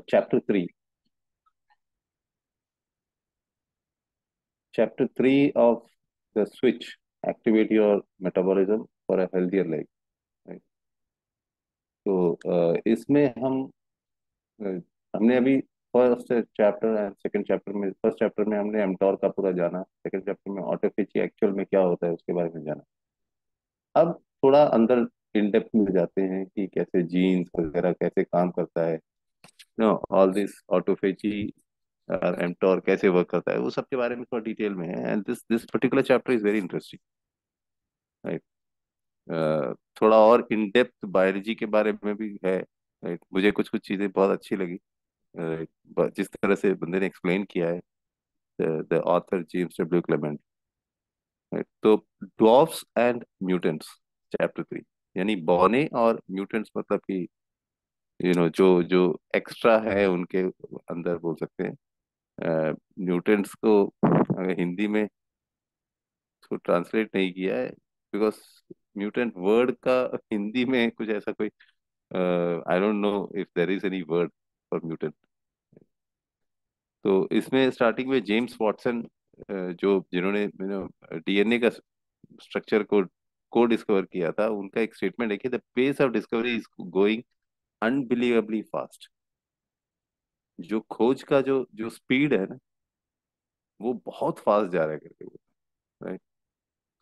chapter 3. Chapter 3 of the switch: activate your metabolism for a healthier life. Right? तो इसमें अ, हमने अभी first chapter and second chapter में, first chapter में हमने एमटॉर का पूरा जाना, सेकंड चैप्टर में ऑटोफेजी एक्चुअल में क्या होता है उसके बारे में जाना। अब थोड़ा अंदर इन डेप्थ में जाते हैं कि कैसे जीन्स वगैरह कैसे काम करता है, नो ऑल दिस ऑटोफेजी और एमटॉर कैसे वर्क करता है, वो सब के बारे में थोड़ा डिटेल में है। And this this particular chapter is very interesting. Right. थोड़ा और इन डेप्थ बायोलॉजी के बारे में भी है। राइट। मुझे कुछ कुछ चीजें बहुत अच्छी लगी। जिस तरह से बंदे ने एक्सप्लेन किया है, the author James W Clement. Right. तो डॉर्फ्स एंड म्यूटेंट्स, चैप्टर 3, यानी बौने और म्यूटेंट्स, मतलब कि जो जो एक्स्ट्रा है उनके अंदर, बोल सकते हैं। म्यूटेंट्स को अगर हिंदी में उसको ट्रांसलेट नहीं किया है, बिकॉज म्यूटेंट वर्ड का हिंदी में कुछ ऐसा कोई, I don't know if there is any word for mutant. तो इसमें स्टार्टिंग में जेम्स वॉटसन, जो जिन्होंने डीएनए का स्ट्रक्चर को डिस्कवर किया था, उनका एक स्टेटमेंट है कि the pace of discovery is going unbelievably fast. जो खोज का जो जो स्पीड है ना, वो बहुत फास्ट जा रहा है करके वो। राइट।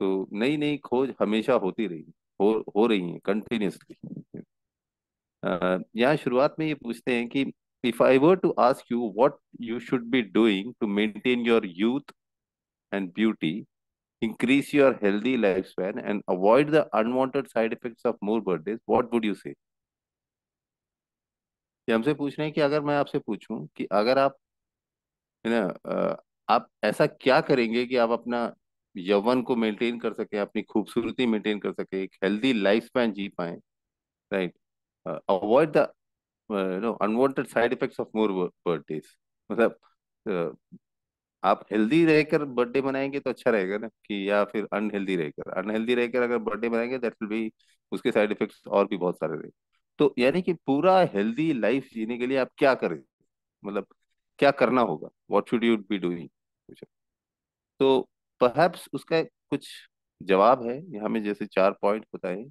तो नई नई खोज हमेशा होती रही, हो रही है कंटिन्यूसली। यहाँ शुरुआत में ये पूछते हैं कि if I were to ask you what you should be doing to maintain your youth and beauty, increase your healthy lifespan and avoid the unwanted side effects of more birthdays, what would you say? ये हमसे पूछ रहे हैं कि अगर मैं आपसे पूछूं कि अगर आप, है ना, आप ऐसा क्या करेंगे कि आप अपना यौवन को मेंटेन कर सके, अपनी खूबसूरती मेंटेन कर सके, एक हेल्दी लाइफ स्पैन जी पाए। Right. Avoid the unwanted side effects of more birthdays, मतलब आप हेल्दी रहकर बर्थडे मनाएंगे तो अच्छा रहेगा ना, कि या फिर अनहेल्दी रहकर अगर बर्थडे मनाएंगे, दैट विल बी, उसके साइड इफेक्ट्स और भी बहुत सारे रहेंगे। तो यानी कि पूरा हेल्दी लाइफ जीने के लिए आप क्या करें, मतलब क्या करना होगा, what should you be doing. तो परहैप्स उसका कुछ जवाब है यहाँ में, जैसे 4 पॉइंट बताए।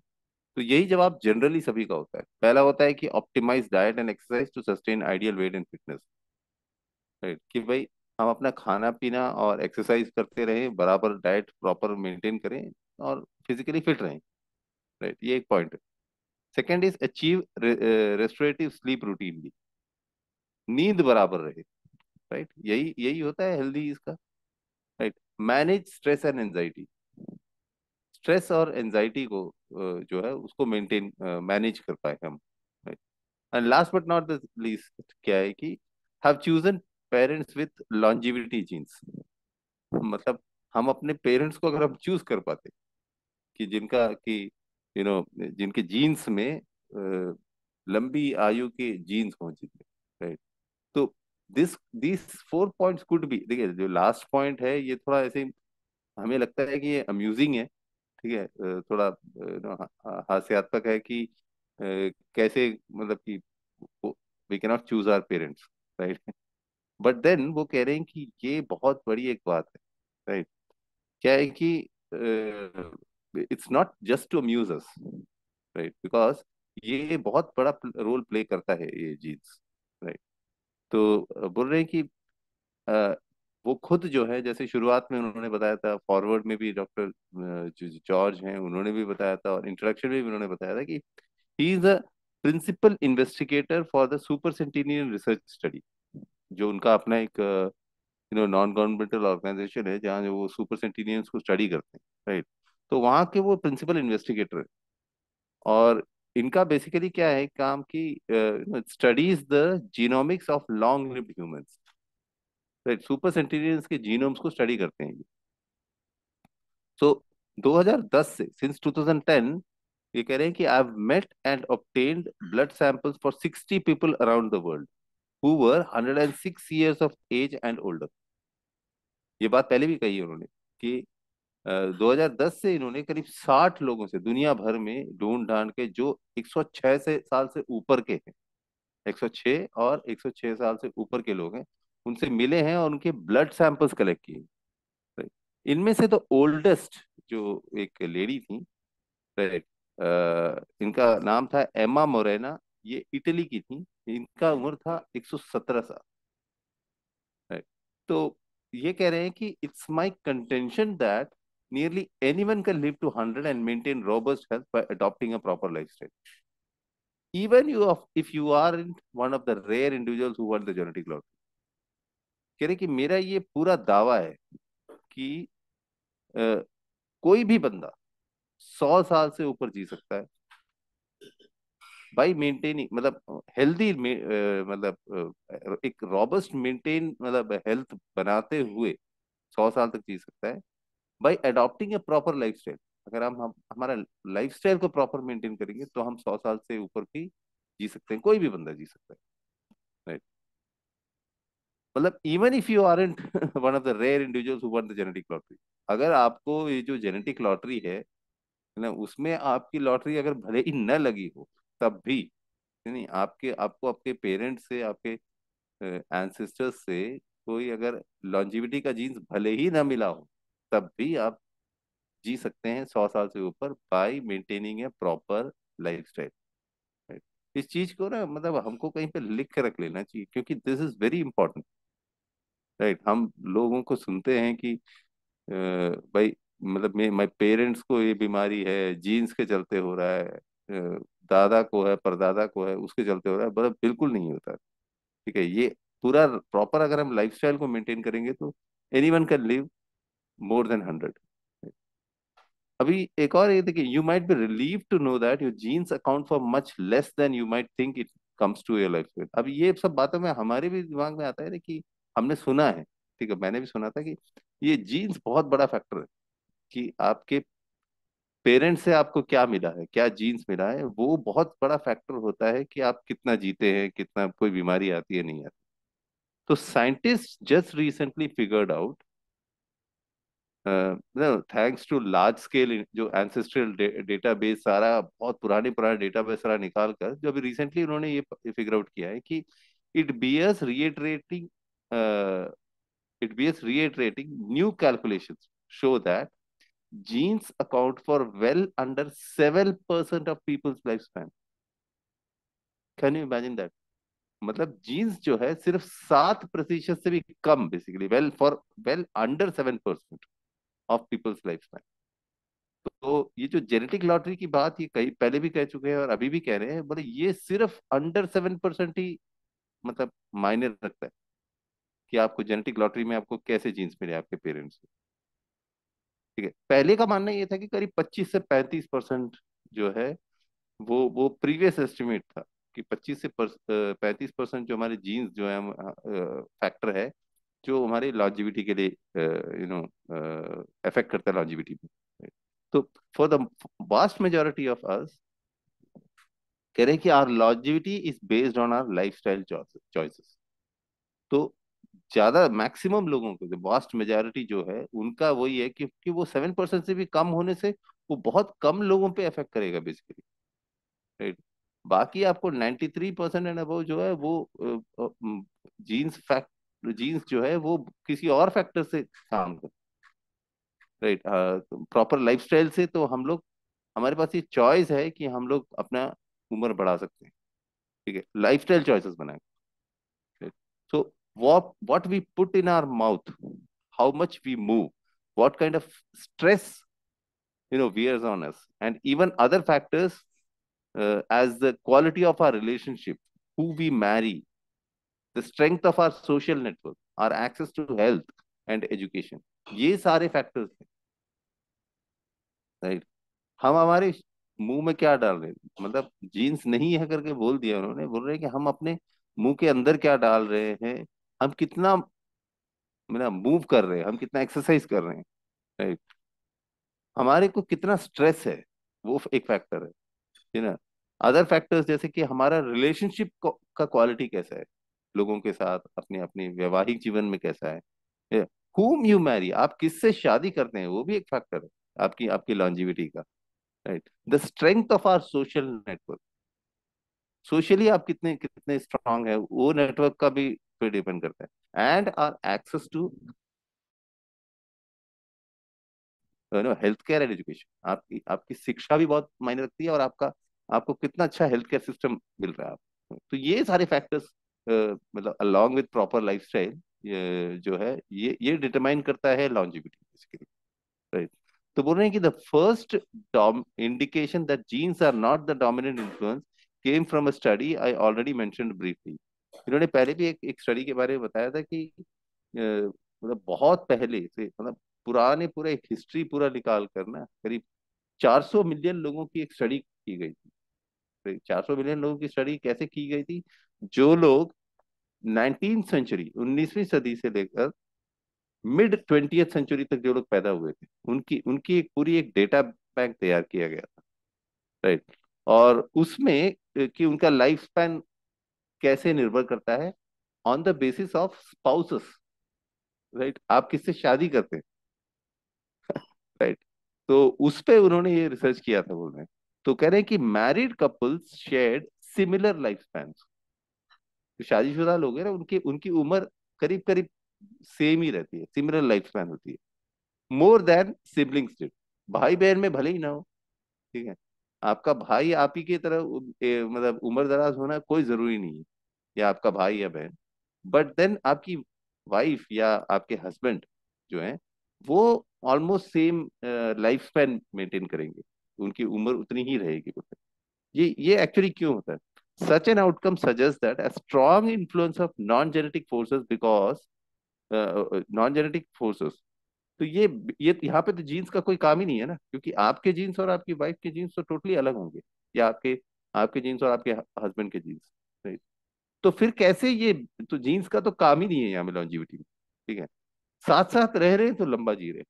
तो यही जवाब जनरली सभी का होता है। पहला होता है कि optimize diet and exercise to sustain ideal weight and fitness. Right, कि भाई हम अपना खाना पीना और एक्सरसाइज करते रहें, बराबर डाइट प्रॉपर मेंटेन करें और फिजिकली फिट रहें। राइट, ये एक पॉइंट है। Second is achieve restorative sleep routine, नींद बराबर रहे। राइट, यही यही होता है हेल्दी इसका। Right. Manage stress and anxiety, stress और एंजाइटी को जो है उसको मेंटेन मैनेज कर पाए हम। Right. And last but not the least क्या है कि have chosen parents with longevity genes, मतलब हम अपने पेरेंट्स को अगर हम चूज कर पाते कि जिनका कि जिनके जीन्स में लंबी आयु के जीन्स हों जिनमें। राइट। तो this this 4 points could be, देखिए जो लास्ट पॉइंट है ये थोड़ा ऐसे हमें लगता है कि ये अम्यूजिंग है। ठीक है, थोड़ा हास्यात्मक है कि कैसे, मतलब कि we can not choose our parents. Right. But then वो कह रहे हैं कि ये बहुत बड़ी एक बात है। राइट। क्या है कि it's not just to amuse us, right, because ये बहुत बड़ा रोल प्ले करता है ये जीन्स। राइट। तो बोल रहे हैं कि अ, वो खुद जो है, जैसे शुरुआत में उन्होंने बताया था, फॉरवर्ड में भी डॉक्टर जो जॉर्ज हैं उन्होंने भी बताया था, और इंट्रोडक्शन में भी उन्होंने बताया था कि he is a principal investigator for the super centenarian research study. जो उनका अपना एक नॉन गवर्नमेंटल ऑर्गेनाइजेशन है जहाँ जो वो सुपर सेंटिनियंस को स्टडी करते हैं। राइट। तो वहाँ के वो प्रिंसिपल इन्वेस्टिगेटर है। और इनका बेसिकली क्या है काम की, studies the genomics of long lived humans. Right, super centenarians के जीनोम्स को स्टडी करते हैं ये। सो 2010 से, सिंस 2010, ये कह रहे हैं कि I have met and obtained blood samples for 60 people around the world who were 106 years of age and older। ये बात पहले भी कही है उन्होंने कि 2010 से इन्होंने करीब 60 लोगों से दुनिया भर में ढूंढ ढांड के, जो 106 से साल से ऊपर के हैं, 106 और 106 साल से ऊपर के लोग हैं, उनसे मिले हैं और उनके ब्लड सैंपल्स कलेक्ट किए। राइट। इनमें से तो ओल्डेस्ट जो एक लेडी थी, राइट, इनका नाम था एमा मोरेना, ये इटली की थी। इनका उम्र था 117 साल। राइट। तो ये कह रहे हैं कि it's my contention that nearly anyone can live to 100 and maintain robust health by adopting a proper lifestyle, even you if you are in one of the rare individuals who want the genetic lottery. कह रहे कि मेरा ये पूरा दावा है कि अ, कोई भी बंदा 100 साल से ऊपर जी सकता है बाई मेंटेनिंग, मतलब हेल्दी, मतलब एक रॉबस्ट मेंटेन, मतलब हेल्थ बनाते हुए 100 साल तक जी सकता है by adopting A proper lifestyle. अगर हम हमारा लाइफस्टाइल को प्रॉपर मेंटेन करेंगे तो हम 100 साल से ऊपर भी जी सकते हैं, कोई भी बंदा जी सकता है। राइट। मतलब even if you aren't one of the rare individuals who won the genetic lottery, अगर आपको ये जो जेनेटिक लॉटरी है ना, उसमें आपकी लॉटरी अगर भले ही न लगी हो, तब भी, नहीं, आपके आपको आपके पेरेंट्स से, आपके एंसेस्टर्स से कोई अगर लॉन्जिविटी का जीन्स भले ही ना मिला हो, तब भी आप जी सकते हैं 100 साल से ऊपर बाय मेंटेनिंग ए प्रॉपर लाइफस्टाइल। राइट। इस चीज को ना, मतलब हमको कहीं पे लिख के रख लेना चाहिए, क्योंकि this is very important. Right. हम लोगों को सुनते हैं कि भाई, मतलब मेरे पेरेंट्स को ये बीमारी है, जीन्स के चलते हो रहा है, दादा को है, परदादा को है, उसके चलते हो रहा है, मतलब बिल्कुल नहीं होता। ठीक है, ये पूरा प्रॉपर अगर हम लाइफस्टाइल को मेंटेन करेंगे तो anyone can live more than 100। अभी एक और ये देखिए, you might be relieve to know that your genes account for much less than you might think it comes to your life. अब ये सब बातों में हमारे भी दिमाग में आता है ना कि हमने सुना है, ठीक है, मैंने भी सुना था कि ये जीन्स बहुत बड़ा फैक्टर है कि आपके पेरेंट्स से आपको क्या मिला है, क्या जीन्स मिला है, वो बहुत बड़ा फैक्टर होता है कि आप कितना जीते हैं, कितना कोई बीमारी आती है नहीं आती। तो scientist just recently figured out, thanks to large scale जो एंसेस्ट्रियल डेटाबेस, सारा बहुत पुराने पुराने डेटाबेस सारा निकाल कर, जो अभी रिसेंटली उन्होंने ये फिगर आउट किया है कि it bears reiterating it bears reiterating new calculations show that genes account for well under 7% of people's lifespan. Can you imagine that? मतलब जीन्स जो है सिर्फ 7% से भी कम, basically well under 7% of people's life span. तो ये जो जेनेटिक लॉटरी की बात, ये कई पहले भी कह चुके हैं और अभी भी कह रहे हैं, बोले ये सिर्फ अंडर 7% ही मतलब मायने रखता है कि आपको जेनेटिक लॉटरी में आपको कैसे जीन्स मिले आपके पेरेंट्स से। ठीक है, पहले का मानना ये था कि करीब 25 से 35% जो है, वो प्रीवियस एस्टिमेट था कि 25 से 35% जो हमारे जीन्स जो है, फैक्टर है जो हमारे लॉन्जिविटी के लिए अफेक्ट करता है लॉन्जिविटी में। तो for the vast majority of us, कह रहे हैं कि our longevity is based on our lifestyle choices. तो ज्यादा मैक्सिमम लोगों को, जो वास्ट मेजोरिटी जो है, उनका वही है कि वो 7% से भी कम होने से वो बहुत कम लोगों पे अफेक्ट करेगा बेसिकली। राइट। बाकी आपको 93% एंड अबव जो है वो जीन्स फैक्ट जीन्स जो है वो किसी और फैक्टर से काम कर। राइट। प्रॉपर लाइफस्टाइल से तो हम लोग, हमारे पास ये चॉइस है कि हम लोग अपना उम्र बढ़ा सकते हैं। ठीक है, लाइफस्टाइल चॉइसेस बनाए। सो what we put in our mouth, how much we move, what kind of stress wears on us, and even other factors, as the quality of our relationship, who we marry, the strength of our social network, our access to health and education, ये सारे factors हैं। Right. हम हमारे मुंह में क्या डाल रहे हैं, मतलब जीन्स नहीं है करके बोल दिया उन्होंने, बोल रहे हैं कि हम अपने मुंह के अंदर क्या डाल रहे हैं, हम कितना मतलब मूव कर रहे हैं, हम कितना एक्सरसाइज कर रहे हैं। राइट। हमारे को कितना स्ट्रेस है, वो एक फैक्टर है ना। अदर फैक्टर्स जैसे कि हमारा रिलेशनशिप का क्वालिटी कैसा है, लोगों के साथ अपने अपने वैवाहिक जीवन में कैसा है, whom यू मैरी, आप किससे शादी करते हैं, वो भी एक फैक्टर है आपकी आपकी लॉन्जिविटी का। Right. The strength of our social network, socially आप कितने कितने स्ट्रांग है, वो नेटवर्क का भी पे डिपेंड करता है। And our access to health care and education, आपकी आपकी शिक्षा भी बहुत मायने रखती है, और आपका आपको कितना अच्छा हेल्थ केयर सिस्टम मिल रहा है आपको। तो ये सारे फैक्टर्स मतलब अलोंग विद प्रॉपर लाइफस्टाइल जो है ये डिटरमाइन करता है लॉन्जिविटी बेसिकली, राइट। तो बोल रहे हैं कि the first indication that genes are not the dominant influence came from a study I already mentioned briefly. इन्होंने पहले भी एक स्टडी के बारे में बताया था कि मतलब बहुत पहले से, मतलब पुराने पूरा एक हिस्ट्री पूरा निकाल कर ना, करीब 400 मिलियन लोगों की एक स्टडी की गई थी। 400 मिलियन लोगों की स्टडी कैसे की गई थी? जो लोग 19वीं सेंचुरी, 19वीं सदी से लेकर मिड 20th सेंचुरी तक जो लोग पैदा हुए थे, उनकी उनकी एक पूरी एक डेटा बैंक तैयार किया गया था, राइट। और उसमें कि उनका लाइफ स्पैन कैसे निर्भर करता है on the basis of spouses, right. आप किससे शादी करते हैं, राइट। तो उस पे उन्होंने ये रिसर्च किया था, बोल रहे हैं। तो कह रहे हैं कि married couples shared similar life span. जो शादीशुदा लोग हैं ना, उनकी उनकी उम्र करीब करीब सेम ही रहती है, सिमिलर लाइफ स्पैन होती है, मोर देन सिबलिंग्स डिड। भाई बहन में भले ही ना हो, ठीक है, आपका भाई आप ही की तरह मतलब उम्र दराज होना कोई जरूरी नहीं है, या आपका भाई या बहन। बट देन आपकी वाइफ या आपके हस्बैंड जो है, वो almost same life span maintain करेंगे, उनकी उम्र उतनी ही रहेगी बोलते हैं। ये एक्चुअली क्यों होता है? Such an outcome suggest that a strong influence of non-genetic forces because non-genetic forces। तो ये यहाँ पे तो जीन्स का कोई काम ही नहीं है ना, क्योंकि आपके जीन्स और आपकी वाइफ के जीन्स तो टोटली अलग होंगे, या आपके आपके जीन्स और आपके हस्बैंड के जीन्स, राइट। तो फिर कैसे ये, तो जीन्स का तो काम ही नहीं है यहाँ में लॉन्जिविटी में, ठीक है। साथ साथ रह रहे हैं तो लंबा जी रहे हैं,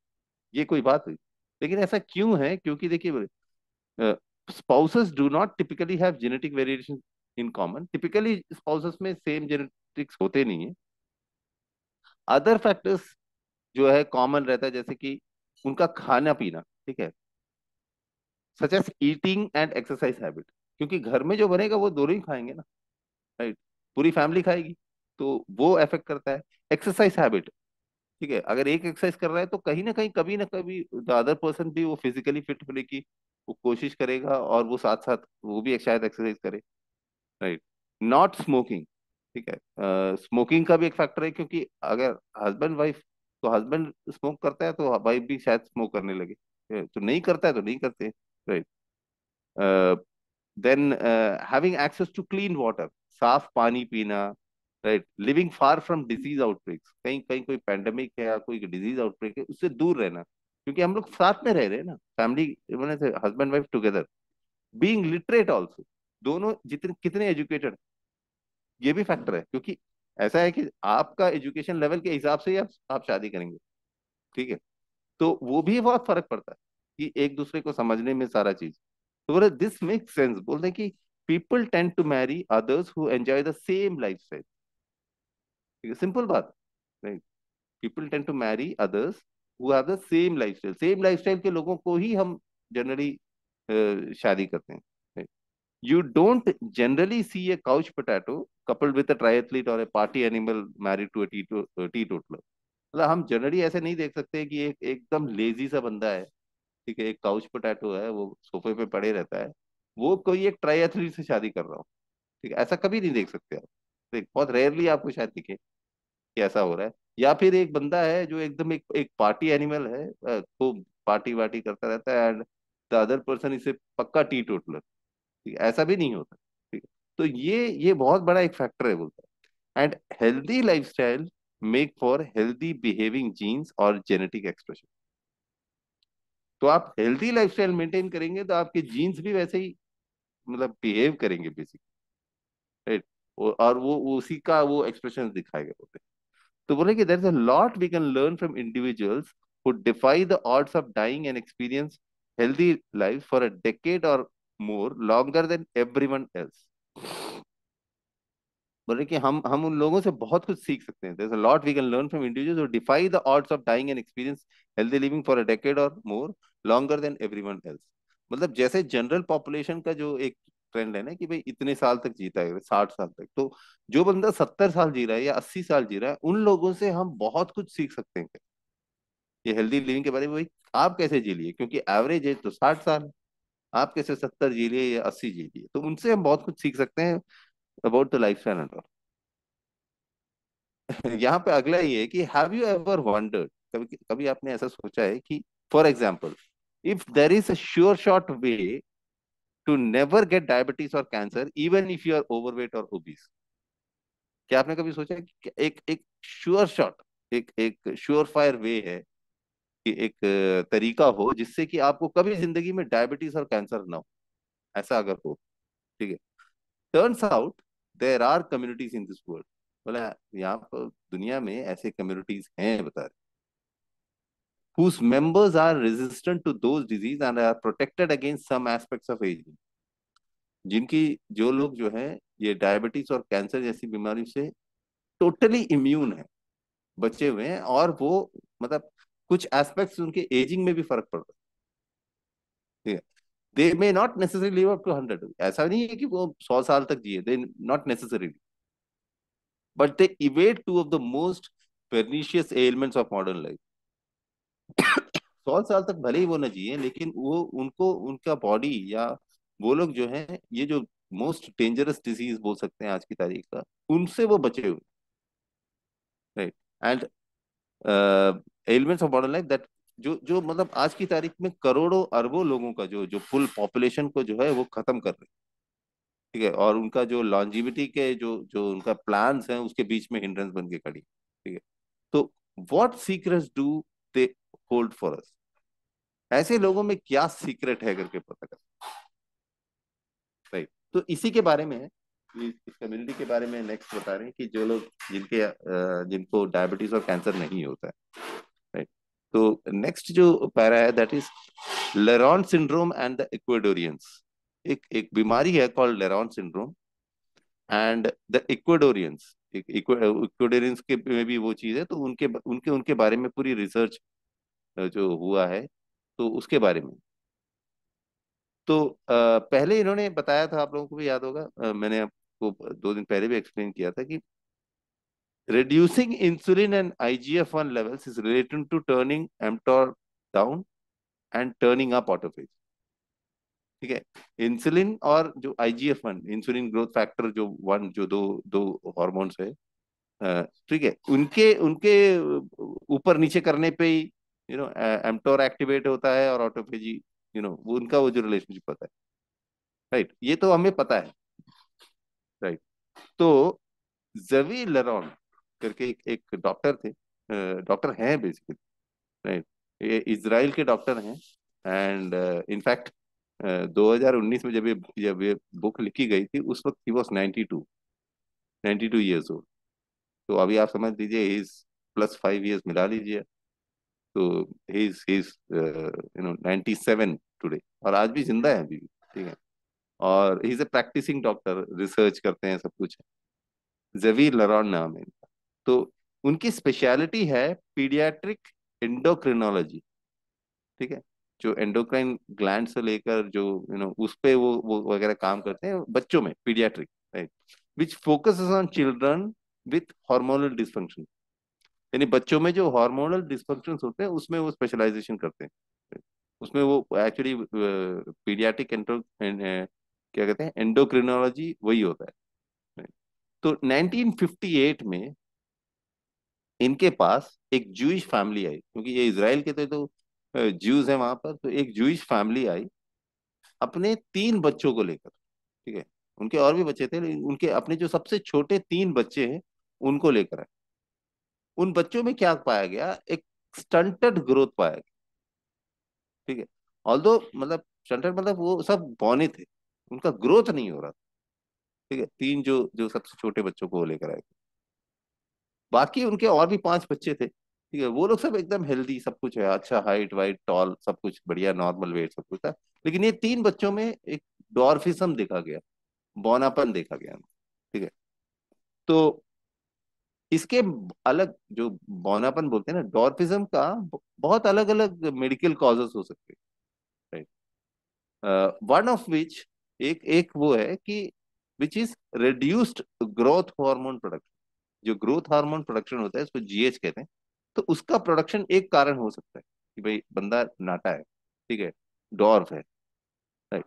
ये कोई बात हुई? लेकिन ऐसा क्यों है? क्योंकि देखिए, spouses do not typically have genetic variation in common. Typically spouses में सेम जेनेटिक्स होते नहीं है। अदर फैक्टर्स जो है कॉमन रहता है, जैसे कि उनका खाना पीना, ठीक है, such as eating and exercise habit. क्योंकि घर में जो बनेगा वो दोनों ही खाएंगे ना, राइट, पूरी फैमिली खाएगी, तो वो अफेक्ट करता है। एक्सरसाइज हैबिट, ठीक है, अगर एक एक्सरसाइज कर रहा है तो कहीं ना कभी द अदर पर्सन भी वो फिजिकली फिट होने की वो कोशिश करेगा, और वो साथ साथ वो भी एक शायद एक्सरसाइज करे, राइट। नॉट स्मोकिंग, ठीक है, स्मोकिंग का भी एक फैक्टर है, क्योंकि अगर हस्बैंड वाइफ, तो हस्बैंड स्मोक करता है तो वाइफ भी शायद स्मोक करने लगे, तो नहीं करता है तो नहीं करते, right. Then having access to clean water, साफ पानी पीना, right. Living far from disease outbreaks, कहीं कहीं कोई पैंडेमिक है या कोई डिजीज आउटब्रेक है, उससे दूर रहना, क्योंकि हम लोग साथ में रह रहे हैं ना, फैमिली मैंने से husband wife together. Being literate also, दोनों जितने कितने एजुकेटेड, ये भी फैक्टर है, क्योंकि ऐसा है कि आपका एजुकेशन लेवल के हिसाब से ही आप शादी करेंगे, ठीक है। तो वो भी बहुत फर्क पड़ता है कि एक दूसरे को समझने में सारा चीज। तो बोले दिस मेक सेंस, बोलते हैं कि people tend to marry others who enjoy the same life style. ठीक है, सिंपल बात, right. People tend to marry others who have the same life style, same life style के लोगों को ही हम जनरली शादी करते हैं। You don't generally see a couch potato coupled with a triathlete or a party animal married to a teetotaler। मतलब हम generally ऐसे नहीं देख सकते कि एक एकदम लेजी सा बंदा है, ठीक है, एक काउच पोटैटो है, वो सोफे पे पड़े रहता है, वो कोई एक ट्राई एथलीट से शादी कर रहा हो, ठीक है, ऐसा कभी नहीं देख सकते आप। बहुत रेयरली आपको शायद दिखे कि ऐसा हो रहा है। या फिर एक बंदा है जो एकदम एक पार्टी एनिमल है, खूब पार्टी वार्टी करता रहता है, एंड द अदर पर्सन इसे पक्का टी टोटलर, ठीक है, ऐसा भी नहीं होता, ठीक है। तो ये बहुत बड़ा एक फैक्टर है बोलता है। And healthy lifestyle make for healthy behaving genes और जेनेटिक एक्सप्रेशन। तो आप हेल्दी लाइफस्टाइल मेंटेन करेंगे तो आपके जीन्स भी वैसे ही मतलब बिहेव करेंगे बेसिकली, राइट। और वो उसी का वो एक्सप्रेशन दिखाएगा बोलते हैं। तो बोले कि there is a lot we can learn from individuals who defy the odds of dying and experience healthy life for a decade or more longer than everyone else। बोले कि हम उन लोगों से बहुत कुछ सीख सकते हैं। There's a lot we can learn from individuals who defy the odds of dying and experience healthy living for a decade or more longer than everyone else। मतलब जैसे जनरल पॉपुलेशन का जो एक ट्रेंड लाइन है कि भाई इतने साल तक जीता है, 60 साल तक। तो जो बंदा 70 साल जी रहा है या 80 साल जी रहा है, उन लोगों से हम बहुत कुछ सीख सकते हैं ये हेल्दी लिविंग के बारे में। भाई आप कैसे जी लिए, क्योंकि एवरेज एज तो 60 साल है, आप कैसे 70 जी लिए या 80 जी लिए, तो उनसे हम बहुत कुछ सीख सकते हैं about the life style and all. यहाँ पे अगला ये है कि हैव यू एवर वंडर्ड, कभी कभी आपने ऐसा सोचा है कि for example, if there is a sure short way to never get diabetes और cancer even if you are overweight और ओबीस। क्या आपने कभी सोचा है कि एक एक श्योर शॉट, एक एक श्योर फायर वे है कि एक तरीका हो जिससे कि आपको कभी जिंदगी में डायबिटीज और कैंसर ना हो, ऐसा अगर हो, ठीक है। Turns out there are communities in this world, बोला यहाँ पर दुनिया में ऐसे कम्युनिटीज हैं, बता रहे, whose members are resistant to those disease and are protected against some aspects of aging, जिनकी, जो लोग जो है ये डायबिटीज और कैंसर जैसी बीमारी से टोटली इम्यून है, बचे हुए हैं, और वो मतलब कुछ एस्पेक्ट्स उनके एजिंग में भी फर्क पड़ रहा है, ठीक है। They may not necessary live up to 100, ऐसा नहीं है कि वो 100 साल तक जिए, they not necessary, but they इवेट two of the most pernicious ailments of modern life। 100 साल तक भले ही वो न जिए, लेकिन वो उनको उनका बॉडी या वो लोग जो है ये जो मोस्ट डेंजरस डिजीज बोल सकते हैं आज की तारीख का, उनसे वो बचे हुए, right. And elements of modern life that, जो जो मतलब आज की तारीख में करोड़ों अरबों लोगों का जो जो फुल पॉपुलेशन को जो है वो खत्म कर रहे हैं, ठीक है, और उनका जो लॉन्जिविटी के जो जो उनका प्लान्स हैं उसके बीच में हिंड्रेंस बन के खड़ी, ठीक है। तो what secrets do they hold for us, ऐसे लोगों में क्या सीक्रेट है करके पता कर, राइट। तो इसी के बारे में है, इस कम्युनिटी के बारे में नेक्स्ट बता रहे हैं कि जो लोग जिनके जिनको डायबिटीज और कैंसर नहीं होता है, राइट। तो नेक्स्ट जो पैरा है that is Laron syndrome and the Ecuadorians. एक एक बीमारी है called Laron syndrome and the Ecuadorians. Ecuadorians के में भी वो चीज है, तो उनके उनके उनके बारे में पूरी रिसर्च जो हुआ है, तो उसके बारे में। तो पहले इन्होंने बताया था, आप लोगों को भी याद होगा, मैंने आपको 2 दिन पहले भी एक्सप्लेन किया था कि reducing insulin and IGF-1 levels is related to turning mTOR down and turning up autophagy, ठीक है। इंसुलिन और जो IGF-1, इंसुलिन ग्रोथ फैक्टर जो वन, जो दो दो हॉर्मोन्स है, ठीक है, उनके उनके ऊपर नीचे करने पे ही mTOR एक्टिवेट होता है और ऑटोफेजी, वो उनका वो जो रिलेशनशिप होता है, राइट, ये तो हमें पता है, राइट। तो जवी लेरॉन करके एक डॉक्टर थे, डॉक्टर हैं बेसिकली, राइट, ये इजराइल के डॉक्टर हैं। एंड इनफैक्ट 2019 में जब ये बुक लिखी गई थी उस वक्त ही वॉज 92 ईयर्स ओल्ड। तो अभी आप समझ लीजिए ही इज +5 ईयर्स मिला लीजिए, तो ही इज 97 टुडे, और आज भी जिंदा है अभी भी, ठीक है। और he is a practicing doctor, research करते हैं, सब कुछ है, जेवी लरॉन नाम है इनका। तो उनकी स्पेशलिटी है पीडियाट्रिक एंडोक्रिनोलॉजी, ठीक है। जो एंडोक्राइन ग्लैंड से लेकर जो उस पे वो वगैरह काम करते हैं बच्चों में, paediatric, right, which focuses on children with hormonal dysfunction, यानी बच्चों में जो हार्मोनल डिसफंक्शंस होते हैं उसमें वो स्पेशलाइजेशन करते हैं, उसमें वो एक्चुअली पीडियाट्रिक क्या कहते हैं, एंडोक्रिनोलॉजी वही होता है। तो 1958 में इनके पास एक जूइश फैमिली आई, क्योंकि ये इजराइल के थे, तो ज्यूज है वहां पर, तो एक जूइश फैमिली आई अपने 3 बच्चों को लेकर, ठीक है। उनके और भी बच्चे थे, लेकिन उनके अपने जो सबसे छोटे 3 बच्चे हैं उनको लेकर आए। उन बच्चों में क्या पाया गया, एक स्टंटेड ग्रोथ पाया गया, ठीक है। ऑल्दो मतलब स्टंटेड मतलब वो सब बौने थे, उनका ग्रोथ नहीं हो रहा था, ठीक है, 3 जो जो सबसे छोटे बच्चों को वो लेकर आए थे। बाकी उनके और भी 5 बच्चे थे, ठीक है, वो लोग सब एकदम हेल्दी, सब कुछ है, अच्छा, हाइट वाइट टॉल सब कुछ बढ़िया, नॉर्मल वेट सब कुछ था। लेकिन ये 3 बच्चों में एक डॉर्फिज्म देखा गया, बौनापन देखा गया, ठीक है। तो इसके अलग जो बौनापन बोलते हैं ना, डॉर्फिज्म का बहुत अलग अलग मेडिकल कॉजेस हो सकते हैं, राइट। वन ऑफ विच एक एक वो है कि which is reduced growth hormone production. जो ग्रोथ हार्मोन प्रोडक्शन होता है इसको जीएच कहते हैं। तो उसका प्रोडक्शन एक कारण हो सकता है कि भाई बंदा नाटा है, ठीक है, डॉर्फ है, right.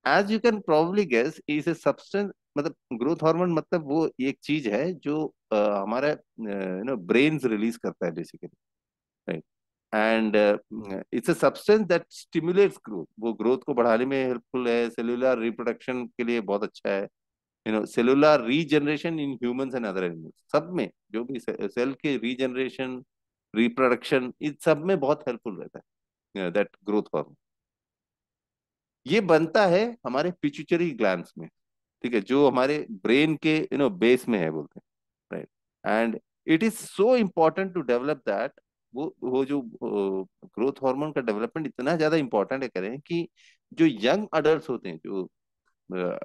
As you can probably guess is a substance, मतलब ग्रोथ हार्मोन मतलब वो एक चीज है जो हमारा ब्रेन रिलीज करता है basically, right. And it's a substance that stimulates growth, वो ग्रोथ को बढ़ाने में हेल्पफुल है, सेलुलर रिप्रोडक्शन के लिए बहुत अच्छा है, cellular regeneration in humans and other animals, सब में जो भी सेल के रीजनरेशन, रिप्रोडक्शन, इन सब में बहुत हेल्पफुल रहता है दैट ग्रोथ हार्मोन। ये बनता है हमारे पिट्यूटरी ग्लैंड्स में, ठीक है, जो हमारे ब्रेन के बेस में है बोलते हैं, right. And it is so important to develop that, वो जो ग्रोथ हार्मोन का डेवलपमेंट इतना ज्यादा इंपॉर्टेंट है करें कि जो यंग अडल्ट होते हैं, जो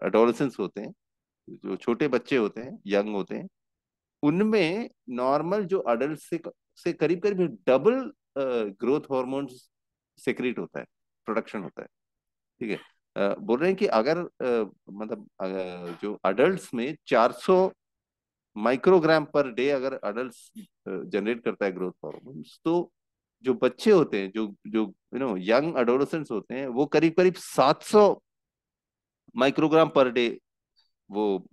एडोलेसेंस होते हैं, जो छोटे बच्चे होते हैं, यंग होते हैं, उनमें नॉर्मल जो अडल्ट से करीब करीब डबल ग्रोथ हार्मोन्स सेक्रेट होता है, प्रोडक्शन होता है, ठीक है। बोल रहे हैं कि अगर मतलब जो अडल्ट्स में 400 माइक्रोग्राम पर डे अगर अडल्ट्स जनरेट करता है ग्रोथ हार्मोन्स, तो जो बच्चे होते हैं, जो जो यंग एडोलेसेंट्स होते हैं, वो करीब करीब 700 माइक्रोग्राम पर डे वो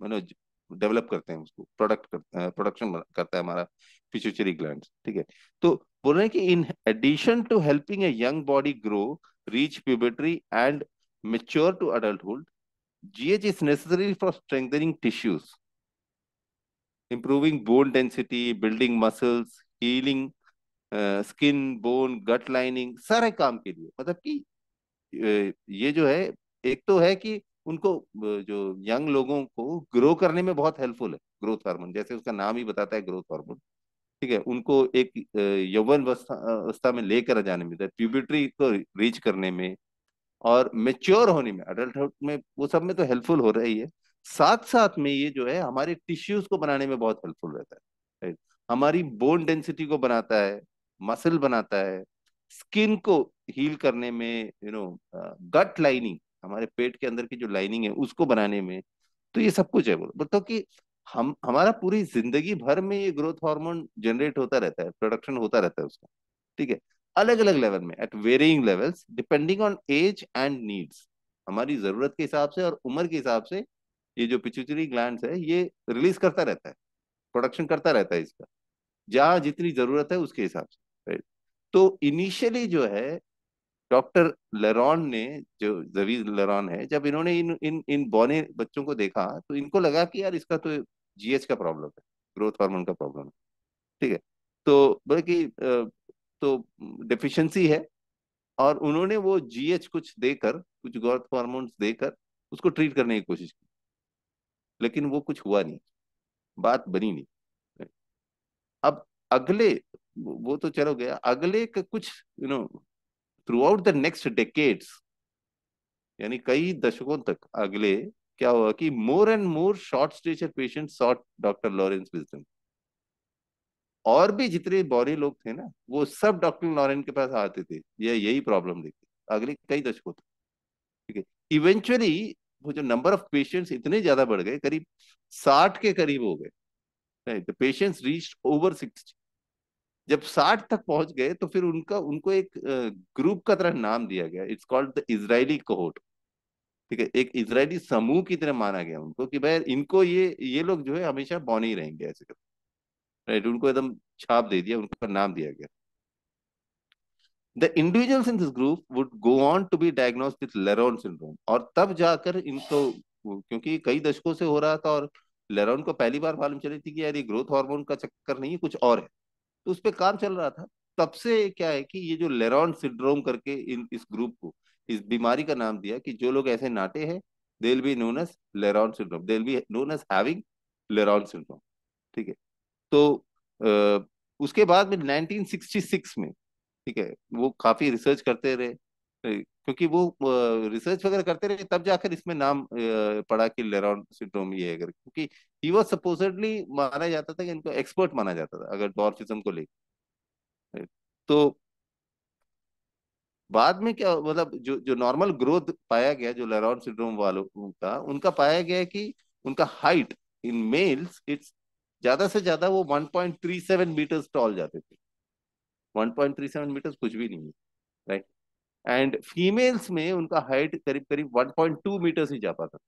डेवलप करते हैं, उसको प्रोडक्शन करता है हमारा पिट्यूटरी ग्लैंड, ठीक है। तो बोल रहे हैं कि in addition to helping a young body grow, reach puberty and mature to adulthood, GH is necessary for strengthening tissues, improving bone density, building muscles, healing skin, bone, gut lining, सारे काम के लिए, मतलब कि ये जो है, एक तो है कि उनको जो यंग लोगों को ग्रो करने में बहुत हेल्पफुल है ग्रोथ हार्मोन, जैसे उसका नाम ही बताता है ग्रोथ हार्मोन, ठीक है। उनको एक यौवन अवस्था अवस्था में लेकर जाने में, प्यूबर्टी को रीच करने में और मेच्योर होने में, अडल्टहुड में, वो सब में तो हेल्पफुल हो रही है। साथ साथ में ये जो है हमारे टिश्यूज को बनाने में बहुत हेल्पफुल रहता है, right? हमारी बोन डेंसिटी को बनाता है, मसल बनाता है, स्किन को हील करने में, गट लाइनिंग, हमारे पेट के अंदर की जो लाइनिंग है उसको बनाने में, तो ये सब कुछ है। बोलो तो कि हम हमारा पूरी जिंदगी भर में ये ग्रोथ हार्मोन जनरेट होता रहता है, प्रोडक्शन होता रहता है उसका, ठीक है। अलग अलग लेवल में, at varying levels, depending on age and needs, हमारी जरूरत के हिसाब से और उम्र के हिसाब से ये जो पिट्यूटरी ग्लैंड्स है ये रिलीज करता रहता है, प्रोडक्शन करता रहता है इसका, जहां जितनी जरूरत है उसके हिसाब से, राइट। तो इनिशियली जो है डॉक्टर लेरॉन ने, जो जवीद लेरॉन है, जब इन्होंने इन इन इन बौने बच्चों को देखा तो इनको लगा कि यार इसका तो जीएच का प्रॉब्लम है, ग्रोथ हार्मोन का प्रॉब्लम है, ठीक है। तो बोले कि तो डेफिशिएंसी है, और उन्होंने वो जीएच कुछ देकर, कुछ ग्रोथ हार्मोन्स देकर उसको ट्रीट करने की कोशिश की, लेकिन वो कुछ हुआ नहीं, बात बनी नहीं। अब अगले, वो तो चलो गया, अगले का कुछ throughout the next decades, यानी कई दशकों तक अगले, क्या हुआ कि more and more short stature patient sought doctor Lawrence Wisdom. और भी जितने बॉडी लोग थे ना, वो सब डॉक्टर लॉरेंस के पास आते थे, ये यही प्रॉब्लम देखते अगले कई दशकों तक, ठीक है। इवेंचुअली वो जो नंबर ऑफ पेशेंट्स इतने ज्यादा बढ़ गए, करीब 60 के करीब हो गए, द पेशेंट्स रीच्ड ओवर 60। जब 60 तक पहुंच गए तो फिर उनका उनको एक ग्रुप का तरह नाम दिया गया, it's called the Israeli cohort, ठीक है। एक इजरायली समूह की तरह माना गया उनको कि भाई इनको ये लोग जो है हमेशा बौने ही रहेंगे ऐसे कर, राइट। उनको एकदम छाप दे दिया, उनका नाम दिया गया। The individuals in this group would go on to be diagnosed with Laron syndrome, और तब जाकर इनको, क्योंकि कई दशकों से हो रहा था और लेरॉन को पहली बार मालूम चली थी कि यार ये ग्रोथ हार्मोन का चक्कर नहीं है, कुछ और है, तो उस पर काम चल रहा था। तब से क्या है कि ये जो लेरॉन सिंड्रोम करके इस ग्रुप को, इस बीमारी का नाम दिया कि जो लोग ऐसे नाटे हैं, they will be known as Laron syndrome, they will be known as having Laron syndrome, ठीक है। तो उसके बाद में 1966 में, ठीक है, वो काफी रिसर्च करते रहे, क्योंकि वो रिसर्च वगैरह करते रहे, तब जाकर इसमें नाम पड़ा कि लेरॉन सिंड्रोम ये है अगर, क्योंकि ही वाज सपोजिटली माना जाता था कि इनको एक्सपर्ट माना जाता था अगर डॉर्फिज्म को लेकर, तो बाद में क्या मतलब जो जो नॉर्मल ग्रोथ पाया गया जो लेरॉन सिंड्रोम वालों का, उनका पाया गया है कि उनका हाइट इन मेल्स इट्स ज्यादा से ज्यादा वो 1.37 मीटर्स टॉल जाते थे। 1.37 मीटर्स कुछ भी नहीं है, राइट। एंड फीमेल्स में उनका हाइट करीब करीब 1.2 मीटर्स ही जा पाता।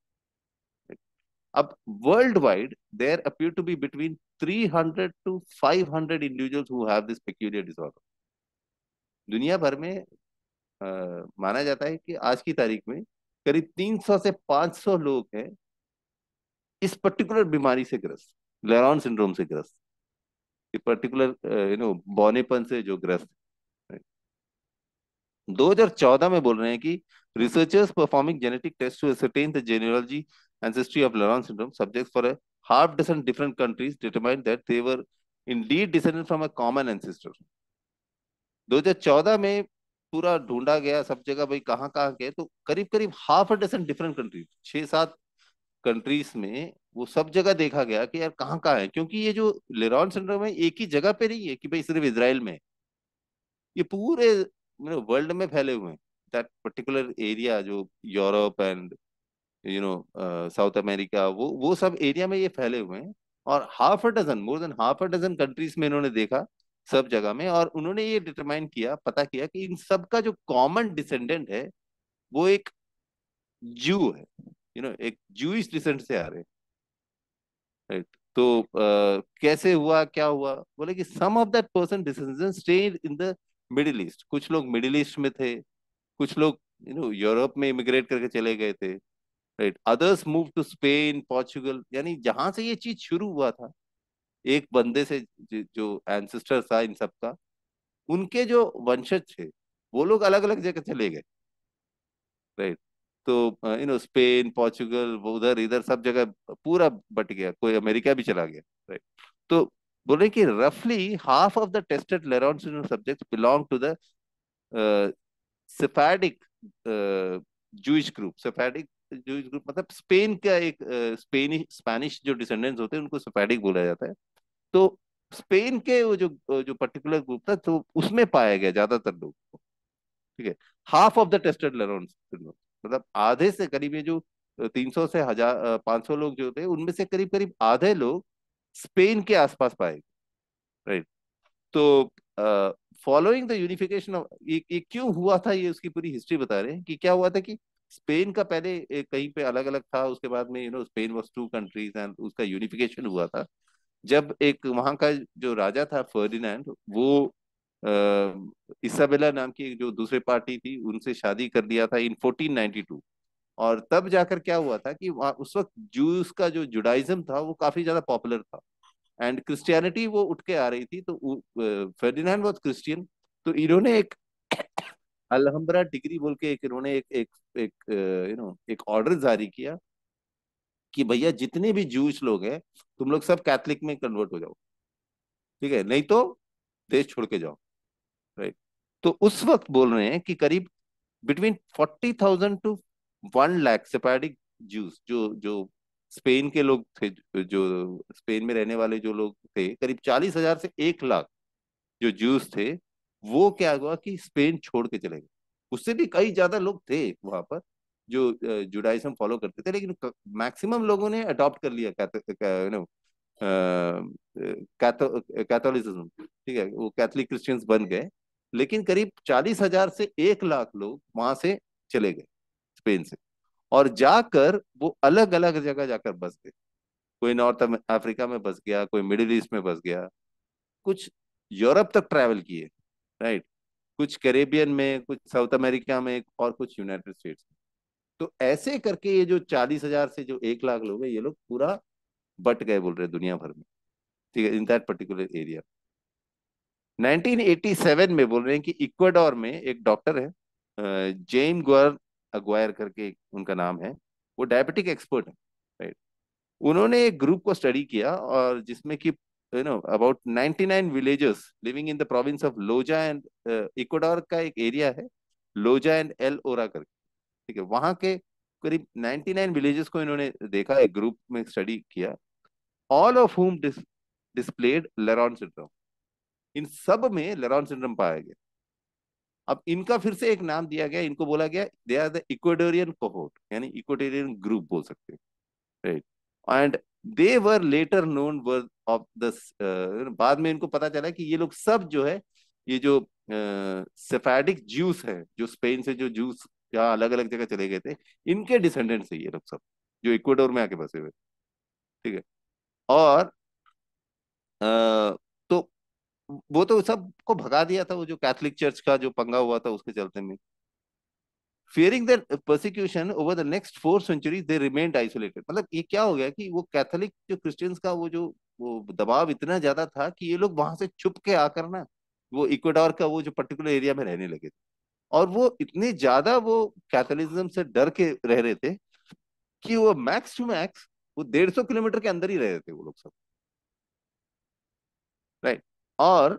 अब worldwide there appear to be between 300 to 500 individuals who have this peculiar disorder. दुनिया भर में माना जाता है कि आज की तारीख में करीब 300 से 500 लोग हैं इस पर्टिकुलर बीमारी से ग्रस्त, लेरॉन सिंड्रोम से ग्रस्त, ये पर्टिकुलर बौनेपन से जो ग्रस्त है। 2014 में बोल रहे हैं कि researchers performing genetic test to ascertain the genealogy ancestry of Laron syndrome subjects for a half dozen different countries determined that they were indeed descended from a common ancestor। 2014 में पूरा ढूंढा गया सब जगह, भाई कहाँ कहाँ के, तो करीब करीब half a dozen different countries, 6-7 countries में वो सब जगह देखा गया कि यार कहाँ कहाँ है। क्योंकि ये जो लेरॉन सिंड्रोम है एक ही जगह पे नहीं है कि भाई सिर्फ इसराइल में है, ये पूरे वर्ल्ड में फैले हुए हैं। दैट पर्टिकुलर एरिया जो यूरोप एंड साउथ अमेरिका, वो सब एरिया में ये फैले हुए हैं। और half a dozen, more than half a dozen countries में इन्होंने देखा सब जगह में, और उन्होंने ये डिटरमाइन किया, पता किया कि इन सब का जो कॉमन डिसेंडेंट है वो एक जू है, एक जूइश डिसेंट से आ रहे हैं, राइट। तो कैसे हुआ, क्या हुआ, बोले कि some of that person decision stayed in the Middle East. कुछ लोग मिडिल ईस्ट में थे, कुछ लोग यूरोप में इमिग्रेट करके चले गए थे, right. Others move to Spain, Portugal, यानी जहां से ये चीज शुरू हुआ था एक बंदे से, जो एंसेस्टर था इन सब का, उनके जो वंशज थे वो लोग अलग अलग जगह चले गए, राइट। तो स्पेन, पोर्चुगल, वो उधर इधर सब जगह पूरा बट गया, कोई अमेरिका भी चला गया, राइट। तो बोले कि रफली half of the tested Laron syndrome subjects belong to the Sephardic Jewish group. Sephardic Jewish group मतलब स्पेन का एक स्पेनिश स्पेनिश जो डिसेंडेंट्स होते हैं उनको सेफार्डिक बोला जाता है। तो स्पेन के वो जो पर्टिकुलर ग्रुप था, तो उसमें पाया गया ज्यादातर लोग, ठीक है। Half of the tested Laron syndrome, मतलब आधे से करीब, ये जो 300 से 1000 500 लोग जो थे उनमें से करीब करीब आधे लोग स्पेन के आसपास पाए गए, राइट। तो फॉलोइंग द यूनिफिकेशन ऑफ, ये क्यों हुआ था, ये उसकी पूरी हिस्ट्री बता रहे हैं कि क्या हुआ था कि स्पेन का पहले कहीं पे अलग अलग था, उसके बाद में स्पेन वाज 2 कंट्रीज एंड उसका यूनिफिकेशन हुआ था जब एक वहां का जो राजा था फर्डिनेंड, वो इसाबेला नाम की एक जो दूसरे पार्टी थी उनसे शादी कर लिया था इन 1492। और तब जाकर क्या हुआ था कि वहाँ उस वक्त जूस का जो जुडाइज्म था वो काफी ज्यादा पॉपुलर था, एंड क्रिश्चियनिटी वो उठ के आ रही थी। तो फर्डिनेंड वाज क्रिश्चियन, तो इन्होंने एक अलहम्ब्रा डिग्री बोल के एक इन्होंने एक एक एक ऑर्डर जारी किया कि भैया जितने भी जूस लोग हैं तुम लोग सब कैथलिक में कन्वर्ट हो जाओ, ठीक है, नहीं तो देश छोड़ के जाओ, राइट। तो उस वक्त बोल रहे हैं कि करीब बिटवीन 40,000 टू 1 लाख सेपारेटिक जूस, जो जो स्पेन के लोग थे, जो स्पेन में रहने वाले जो लोग थे, करीब 40,000 से 1 लाख जो जूस थे, वो क्या हुआ कि स्पेन छोड़ के चले गए। उससे भी कई ज्यादा लोग थे वहां पर जो जुडाइज्म फॉलो करते थे, लेकिन मैक्सिमम लोगों ने अडॉप्ट कर लिया कैथोलिसिज्म, ठीक है, वो कैथलिक क्रिश्चियंस बन गए। लेकिन करीब 40,000 से 1 लाख लोग वहां से चले गए स्पेन से, और जाकर वो अलग अलग जगह जाकर बस गए। कोई नॉर्थ अफ्रीका में बस गया, कोई मिडिल ईस्ट में बस गया, कुछ यूरोप तक ट्रैवल किए, राइट। कुछ कैरेबियन में, कुछ साउथ अमेरिका में, और कुछ यूनाइटेड स्टेट्स में। तो ऐसे करके ये जो 40,000 से जो 1 लाख लोग हैं, ये लोग पूरा बट गए बोल रहे हैं दुनिया भर में, ठीक है, इन दैट पर्टिकुलर एरिया। 1987 में बोल रहे हैं कि इक्वाडोर में एक डॉक्टर है, जेम गुआर अग्वायर करके उनका नाम है, वो डायबिटिक एक्सपर्ट है, राइट। उन्होंने एक ग्रुप को स्टडी किया और जिसमें कि about 99 villagers living in the province of Loja and, Ecuador का एक एरिया है लोजा एंड एल ओरा करके, ठीक है, वहां के करीब 99 विलेजेस को इन्होंने देखा, एक ग्रुप में स्टडी किया, all of whom displayed Laron syndrome. इन सब में लेरॉन सिंड्रोम पाया गया। अब इनका फिर से एक नाम दिया गया, इनको बोला गया they are the Ecuadorian cohort, यानी इक्वेडोरियन ग्रुप बोल सकते हैं, right. And they were later known were of the, बाद में इनको पता चला कि ये लोग सब जो है, ये जो सेफेडिक ज्यूस है, जो स्पेन से जो ज्यूस यहाँ अलग अलग जगह चले गए थे, इनके डिसेंडेंट्स है ये लोग सब, जो इक्वेडोर में आके बसे हुए, ठीक है। और तो वो तो सबको भगा दिया था, वो जो कैथोलिक चर्च का जो पंगा हुआ था उसके चलते में। Fearing the persecution over the next 4 centuries they remained isolated. मतलब ये क्या हो गया कि वो कैथोलिक जो क्रिश्चियंस का वो दबाव इतना ज्यादा था कि ये लोग वहां से छुप के आकर ना, वो इक्वेडोर का वो जो पर्टिकुलर एरिया में रहने लगे थे। और वो इतने ज्यादा वो कैथोलिज्म से डर के रह रहे थे कि वो मैक्स टू मैक्स वो 150 किलोमीटर के अंदर ही रह रहे थे वो लोग सब, राइट। और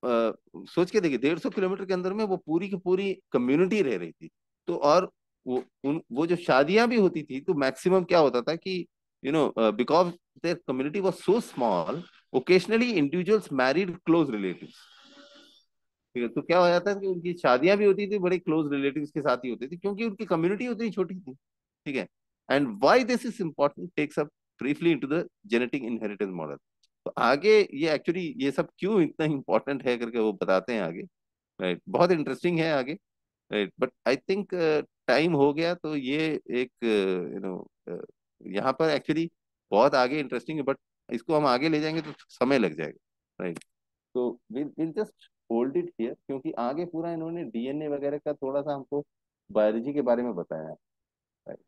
अ, सोच के देखिए, 150 किलोमीटर के अंदर में वो पूरी की पूरी कम्युनिटी रह रही थी। तो और वो जो शादियां भी होती थी तो मैक्सिमम क्या होता था कि because their community was so small, occasionally individuals married close relatives, ठीक है। तो क्या हो जाता है कि उनकी शादियां भी होती थी बड़े क्लोज रिलेटिव्स के साथ ही होती थी, क्योंकि उनकी कम्युनिटी उतनी छोटी थी, ठीक है। And why this is important takes up briefly into the genetic inheritance model. तो आगे ये एक्चुअली ये सब क्यों इतना इंपॉर्टेंट है करके वो बताते हैं आगे, राइट। बहुत इंटरेस्टिंग है आगे, right. But I think time हो गया, तो ये एक यहाँ पर एक्चुअली बहुत आगे इंटरेस्टिंग है, बट इसको हम आगे ले जाएंगे तो समय लग जाएगा, राइट। तो will just hold it here, क्योंकि आगे पूरा इन्होंने डीएनए वगैरह का थोड़ा सा हमको बायोलॉजी के बारे में बताया है, right?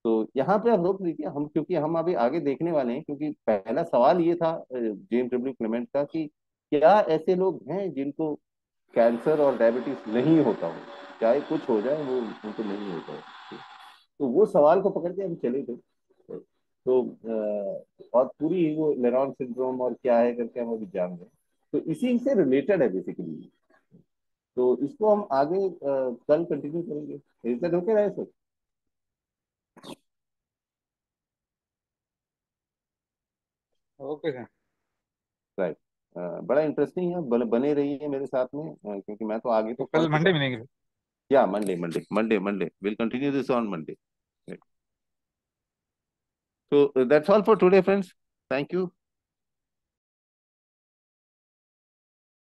तो यहाँ पे आप रोक लीजिए हम, क्योंकि हम अभी आगे देखने वाले हैं। क्योंकि पहला सवाल ये था जेम्स डब्ल्यू क्लेमेंट का कि क्या ऐसे लोग हैं जिनको कैंसर और डायबिटीज नहीं होता हो, चाहे कुछ हो जाए वो उनको नहीं होता है। तो वो सवाल को पकड़ के हम चले थे। तो और पूरी वो लेरॉन सिंड्रोम और क्या है करके हम अभी जान रहे हैं। तो इसी से रिलेटेड है बेसिकली। तो इसको हम आगे कल कंटिन्यू करेंगे। Is that okay Rai sir? Okay sir. Right. बड़ा इंटरेस्टिंग है, बने रहिए मेरे साथ में, क्योंकि मैं तो आगे तो तो कल पहुंच चुका मंडे हूँ। मिलेंगे फिर। या Monday, Monday will continue this on Monday. So that's all for today, friends. Thank you.